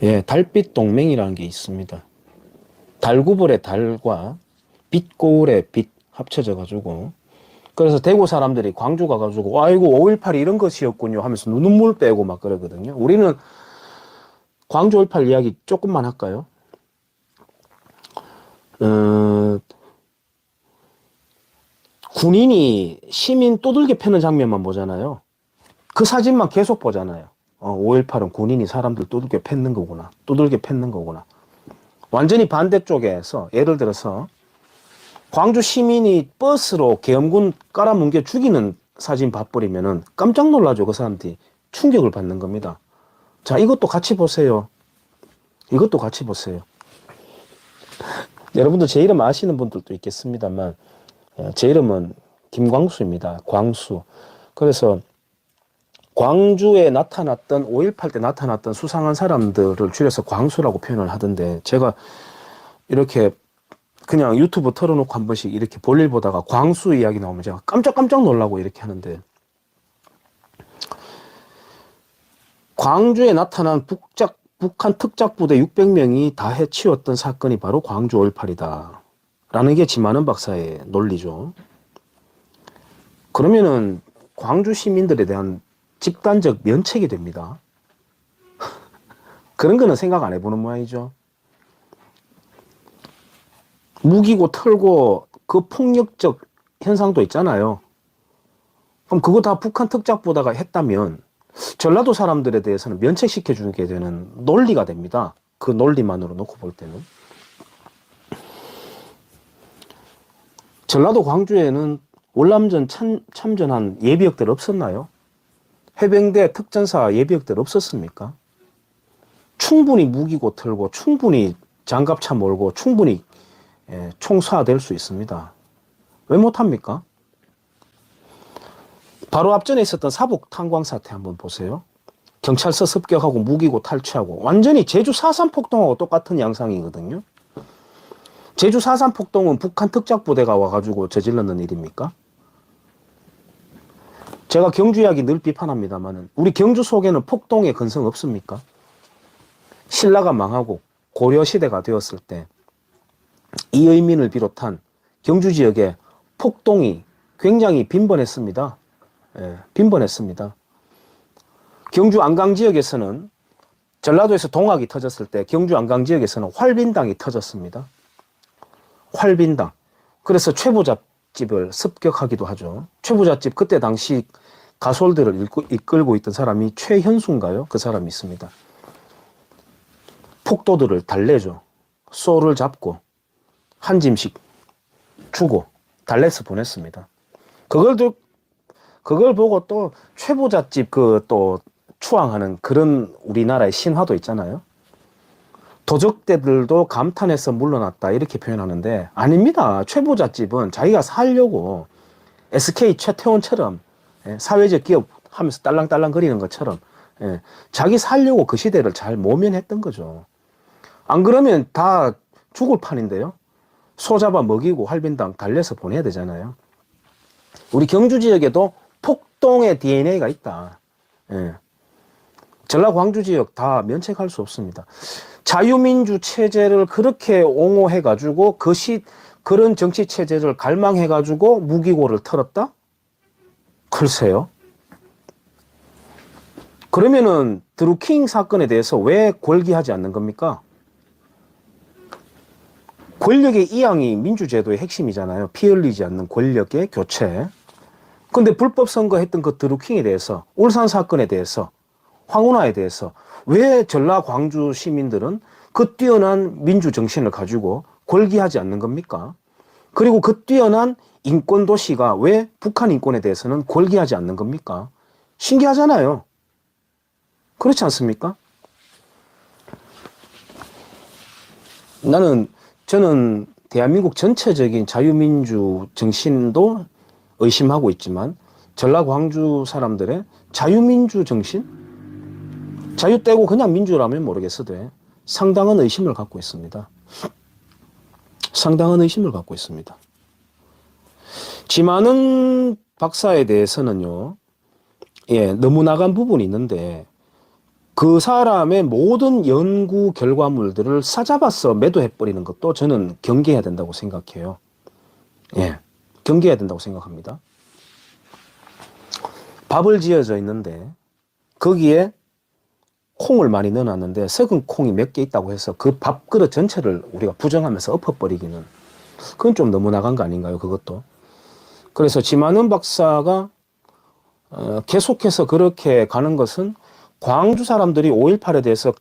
예, 달빛 동맹이라는 게 있습니다. 달구벌의 달과 빛고울의 빛 합쳐져 가지고, 그래서 대구 사람들이 광주 가가지고 아이고 5.18 이런 것이었군요 하면서 눈물 빼고 막 그러거든요. 우리는 광주 5.18 이야기 조금만 할까요? 어, 군인이 시민 또들게 패는 장면만 보잖아요. 그 사진만 계속 보잖아요. 5.18은 군인이 사람들 두들겨 팼는 거구나. 두들겨 팼는 거구나. 완전히 반대쪽에서 예를 들어서 광주 시민이 버스로 계엄군 깔아뭉개 죽이는 사진 봐버리면은 깜짝 놀라죠. 그 사람들이 충격을 받는 겁니다. 자, 이것도 같이 보세요. 이것도 같이 보세요. 여러분들 제 이름 아시는 분들도 있겠습니다만 제 이름은 김광수입니다. 광수. 그래서 광주에 나타났던 5.18 때 나타났던 수상한 사람들을 줄여서 광수라고 표현을 하던데 제가 이렇게 그냥 유튜브 틀어놓고 한 번씩 이렇게 볼일 보다가 광수 이야기 나오면 제가 깜짝깜짝 놀라고 이렇게 하는데 광주에 나타난 북한 특작부대 600명이 다 해치웠던 사건이 바로 광주 5.18이다. 라는 게 지만은 박사의 논리죠. 그러면은 광주 시민들에 대한 집단적 면책이 됩니다. 그런 거는 생각 안 해보는 모양이죠. 무기고 털고 그 폭력적 현상도 있잖아요. 그럼 그거 다 북한 특작부대가 했다면 전라도 사람들에 대해서는 면책시켜주게 되는 논리가 됩니다. 그 논리만으로 놓고 볼 때는. 전라도 광주에는 월남전 참전한 예비역들 없었나요? 해병대 특전사 예비역들 없었습니까? 충분히 무기고 털고 충분히 장갑차 몰고 충분히 총사될 수 있습니다. 왜 못합니까? 바로 앞전에 있었던 사북 탄광 사태 한번 보세요. 경찰서 습격하고 무기고 탈취하고 완전히 제주 4.3 폭동하고 똑같은 양상이거든요. 제주 4.3 폭동은 북한 특작부대가 와가지고 저질렀는 일입니까? 제가 경주 이야기 늘 비판합니다만 우리 경주 속에는 폭동의 근성 없습니까? 신라가 망하고 고려시대가 되었을 때 이의민을 비롯한 경주 지역에 폭동이 굉장히 빈번했습니다. 빈번했습니다. 경주 안강 지역에서는 전라도에서 동학이 터졌을 때 경주 안강 지역에서는 활빈당이 터졌습니다. 활빈당. 그래서 최부잣집을 습격하기도 하죠. 최부잣집 그때 당시 가솔들을 이끌고 있던 사람이 최현수인가요? 그 사람이 있습니다. 폭도들을 달래죠. 소를 잡고 한 짐씩 주고 달래서 보냈습니다. 그걸 보고 또 최부잣집 또 추앙하는 그런 우리나라의 신화도 있잖아요. 도적대들도 감탄해서 물러났다 이렇게 표현하는데 아닙니다. 최부잣집은 자기가 살려고 SK 최태원처럼 사회적 기업 하면서 딸랑딸랑 거리는 것처럼 자기 살려고 그 시대를 잘 모면했던 거죠. 안 그러면 다 죽을 판인데요. 소 잡아 먹이고 활빈당 달래서 보내야 되잖아요. 우리 경주 지역에도 폭동의 DNA가 있다. 전라 광주 지역 다 면책할 수 없습니다. 자유민주 체제를 그렇게 옹호해가지고 그런 정치 체제를 갈망해가지고 무기고를 털었다? 글쎄요. 그러면은 드루킹 사건에 대해서 왜 골기하지 않는 겁니까? 권력의 이양이 민주제도의 핵심이잖아요. 피 흘리지 않는 권력의 교체. 근데 불법 선거했던 그 드루킹에 대해서, 울산 사건에 대해서, 황운하에 대해서 왜 전라 광주 시민들은 그 뛰어난 민주 정신을 가지고 골기하지 않는 겁니까? 그리고 그 뛰어난 인권 도시가 왜 북한 인권에 대해서는 골기하지 않는 겁니까? 신기하잖아요. 그렇지 않습니까? 저는 대한민국 전체적인 자유민주 정신도 의심하고 있지만 전라 광주 사람들의 자유민주 정신? 자유 떼고 그냥 민주라면 모르겠어도 상당한 의심을 갖고 있습니다. 상당한 의심을 갖고 있습니다. 지만은 박사에 대해서는요, 너무 나간 부분이 있는데 그 사람의 모든 연구 결과물들을 싸잡아서 매도해버리는 것도 저는 경계해야 된다고 생각해요. 예, 경계해야 된다고 생각합니다. 밥을 지어져 있는데 거기에 콩을 많이 넣어놨는데 썩은 콩이 몇 개 있다고 해서 그 밥그릇 전체를 우리가 부정하면서 엎어버리기는 그건 좀 너무 나간 거 아닌가요? 그것도. 그래서 지만은 박사가 계속해서 그렇게 가는 것은 광주 사람들이 5.18에 대해서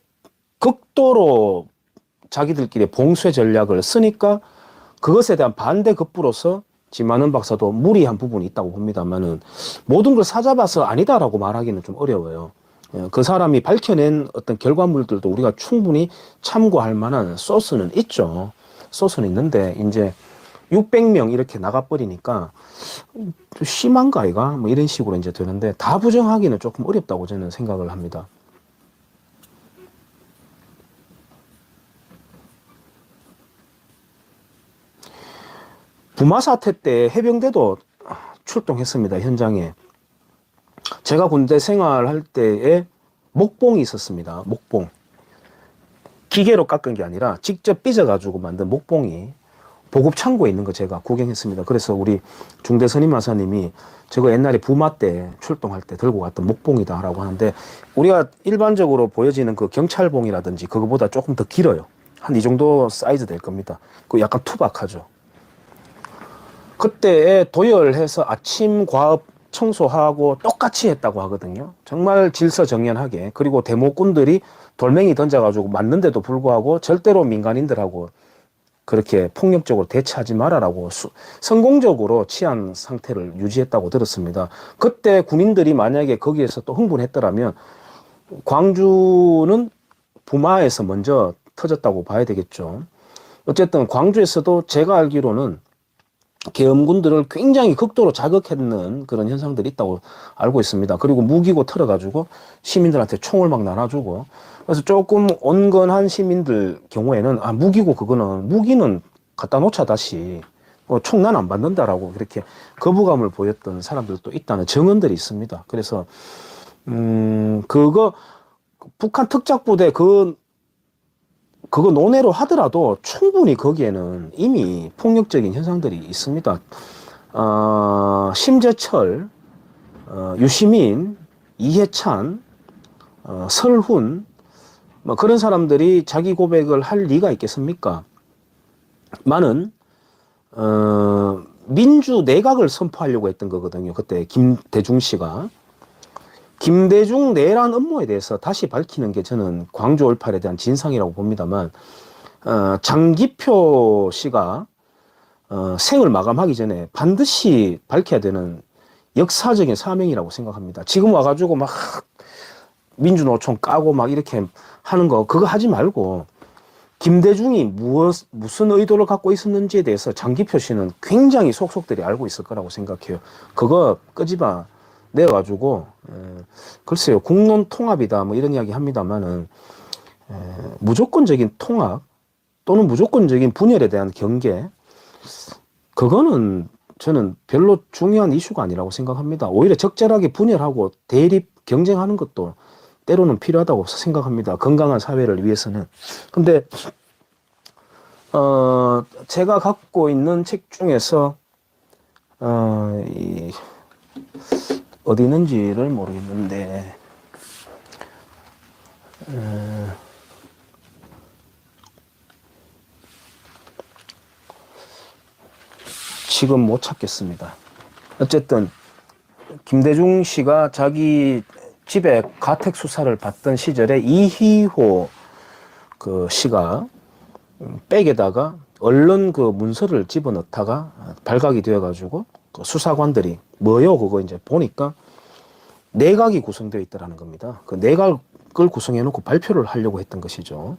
극도로 자기들끼리 봉쇄 전략을 쓰니까 그것에 대한 반대 급부로서 지만은 박사도 무리한 부분이 있다고 봅니다만은 모든 걸 사잡아서 아니다라고 말하기는 좀 어려워요. 그 사람이 밝혀낸 어떤 결과물들도 우리가 충분히 참고할 만한 소스는 있죠. 소스는 있는데 이제 600명 이렇게 나가버리니까 심한가 아이가? 뭐 이런 식으로 이제 되는데 다 부정하기는 조금 어렵다고 저는 생각을 합니다. 부마 사태 때 해병대도 출동했습니다. 현장에. 제가 군대 생활할 때에 목봉이 있었습니다. 목봉. 기계로 깎은 게 아니라 직접 삐져가지고 만든 목봉이 보급 창고에 있는 거 제가 구경했습니다. 그래서 우리 중대 선임 마사님이 저거 옛날에 부마 때 출동할 때 들고 갔던 목봉이다라고 하는데 우리가 일반적으로 보여지는 그 경찰봉이라든지 그거보다 조금 더 길어요. 한 이 정도 사이즈 될 겁니다. 그 약간 투박하죠. 그때에 도열해서 아침 과업 청소하고 똑같이 했다고 하거든요. 정말 질서정연하게. 그리고 데모꾼들이 돌멩이 던져가지고 맞는데도 불구하고 절대로 민간인들하고 그렇게 폭력적으로 대처하지 말아라고 성공적으로 치안 상태를 유지했다고 들었습니다. 그때 군인들이 만약에 거기에서 또 흥분했더라면 광주는 부마에서 먼저 터졌다고 봐야 되겠죠. 어쨌든 광주에서도 제가 알기로는 계엄군들을 굉장히 극도로 자극했는 그런 현상들이 있다고 알고 있습니다. 그리고 무기고 털어가지고 시민들한테 총을 막 나눠주고 그래서 조금 온건한 시민들 경우에는 무기고 그거는 무기는 갖다 놓자 다시 총 난 안 받는다라고 그렇게 거부감을 보였던 사람들도 있다는 증언들이 있습니다. 그래서 그거 북한 특작부대 그거 논외로 하더라도 충분히 거기에는 이미 폭력적인 현상들이 있습니다. 심재철, 유시민, 이해찬, 설훈, 뭐 그런 사람들이 자기 고백을 할 리가 있겠습니까? 많은 민주 내각을 선포하려고 했던 거거든요. 그때 김대중 씨가. 김대중 내란 음모에 대해서 다시 밝히는 게 저는 광주 5.18에 대한 진상이라고 봅니다만 장기표 씨가 생을 마감하기 전에 반드시 밝혀야 되는 역사적인 사명이라고 생각합니다. 지금 와가지고 막 민주노총 까고 막 이렇게 하는 거 그거 하지 말고 김대중이 무슨 의도를 갖고 있었는지에 대해서 장기표 씨는 굉장히 속속들이 알고 있을 거라고 생각해요. 그거 끄집어 내가지고 글쎄요 국론 통합이다 뭐 이런 이야기 합니다만은 무조건적인 통합 또는 무조건적인 분열에 대한 경계 그거는 저는 별로 중요한 이슈가 아니라고 생각합니다. 오히려 적절하게 분열하고 대립 경쟁하는 것도 때로는 필요하다고 생각합니다. 건강한 사회를 위해서는. 근데 제가 갖고 있는 책 중에서 어디 있는지를 모르겠는데 지금 못 찾겠습니다. 어쨌든 김대중 씨가 자기 집에 가택 수사를 받던 시절에 이희호 그 씨가 백에다가 언론 그 문서를 집어넣다가 발각이 되어가지고 그 수사관들이 뭐요 그거 이제 보니까 내각이 구성되어 있더라는 겁니다. 그 내각을 구성해놓고 발표를 하려고 했던 것이죠.